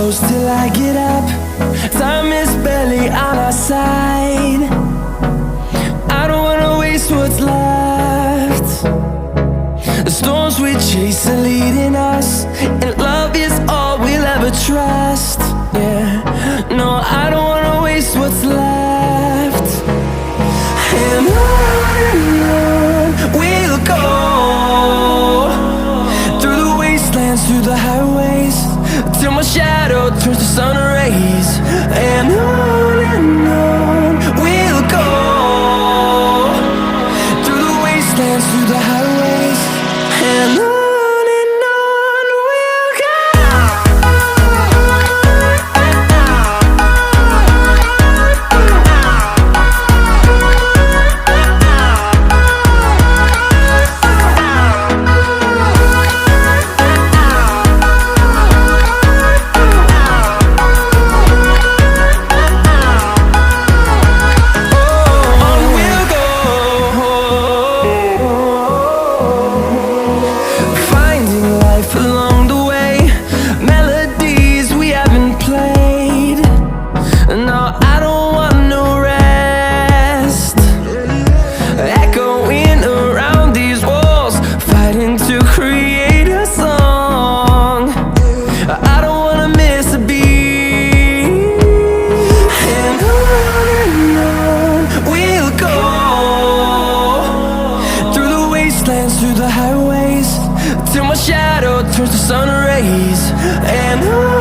close till I get up. Time is barely on our side. I don't wanna waste what's left. The storms we chase are leading us, and love is all we'll ever trust. Yeah, no, I don't wanna waste what's left. And on we'll go, through the wastelands, through the highways, till my shadow turns to sun rays. And on we'll go, through the wastelands, through the highways, and on we'll go. Through the highways, till my shadow turns to sun rays. And on